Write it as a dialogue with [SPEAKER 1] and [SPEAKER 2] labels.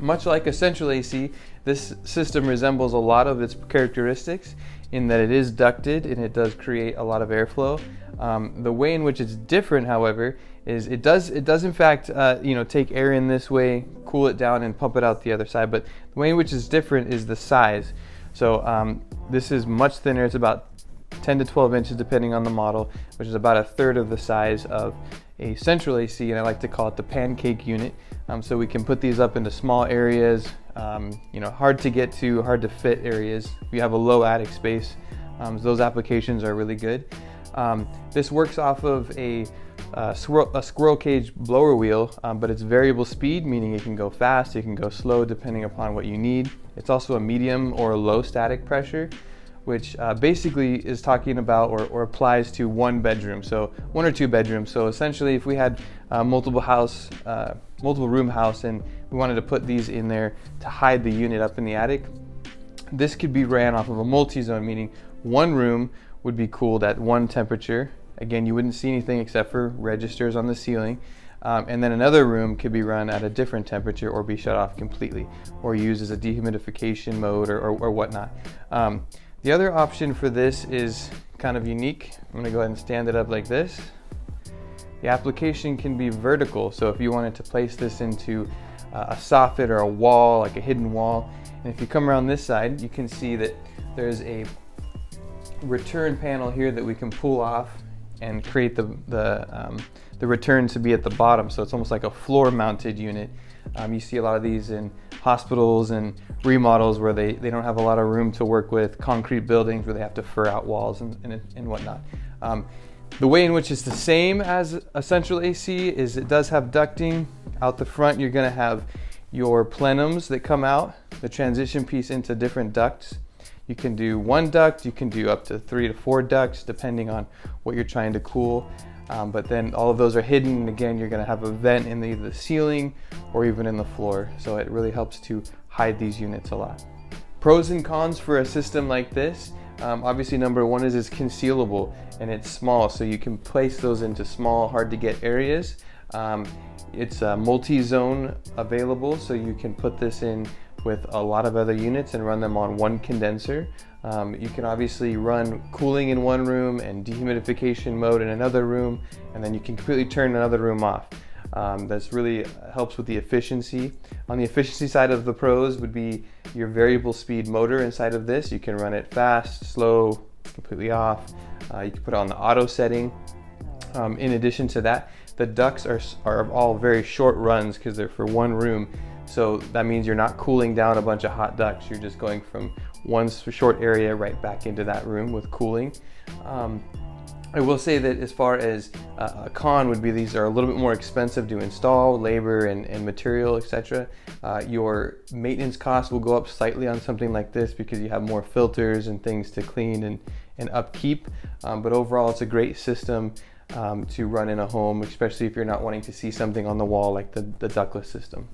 [SPEAKER 1] Much like a central AC, this system resembles a lot of its characteristics in that it is ducted and it does create a lot of airflow. The way in which it's different, however, is it does in fact take air in this way, cool it down, and pump it out the other side. But the way in which it's different is the size. So this is much thinner. It's about 10 to 12 inches depending on the model, which is about a third of the size of a central AC, and I like to call it the pancake unit. So we can put these up into small areas, hard to get to, hard to fit areas. If you have a low attic space, those applications are really good. This works off of a squirrel cage blower wheel, but it's variable speed, meaning it can go fast, it can go slow depending upon what you need. It's also a medium or low static pressure, which basically is talking about or applies to one bedroom, so one or two bedrooms. So essentially, if we had a multiple room house and we wanted to put these in there to hide the unit up in the attic, this could be ran off of a multi-zone, meaning one room would be cooled at one temperature. Again, you wouldn't see anything except for registers on the ceiling. And then another room could be run at a different temperature or be shut off completely or used as a dehumidification mode or whatnot. The other option for this is kind of unique. I'm going to go ahead and stand it up like this. The application can be vertical, so if you wanted to place this into a soffit or a wall, like a hidden wall, and if you come around this side, you can see that there's a return panel here that we can pull off and create the return to be at the bottom, so it's almost like a floor mounted unit. You see a lot of these in hospitals and remodels where they don't have a lot of room to work with, concrete buildings where they have to fur out walls and whatnot. The way in which it's the same as a central AC is it does have ducting. Out the front, you're going to have your plenums that come out, the transition piece into different ducts. You can do one duct, you can do up to 3 to 4 ducts depending on what you're trying to cool. But then all of those are hidden, and again, you're going to have a vent in either the ceiling or even in the floor. So it really helps to hide these units a lot. Pros and cons for a system like this. Obviously, number one is it's concealable and it's small, so you can place those into small, hard to get areas. It's multi-zone available, so you can put this in with a lot of other units and run them on one condenser. You can obviously run cooling in one room and dehumidification mode in another room, and then you can completely turn another room off. That's really helps with the efficiency. On the efficiency side of the pros would be your variable speed motor inside of this. You can run it fast, slow, completely off. You can put it on the auto setting. In addition to that, the ducts are all very short runs because they're for one room. So that means you're not cooling down a bunch of hot ducts. You're just going from one short area right back into that room with cooling. I will say that as far as a con would be, these are a little bit more expensive to install, labor and material, etc. Your maintenance costs will go up slightly on something like this because you have more filters and things to clean and upkeep. But overall, it's a great system to run in a home, especially if you're not wanting to see something on the wall like the ductless system.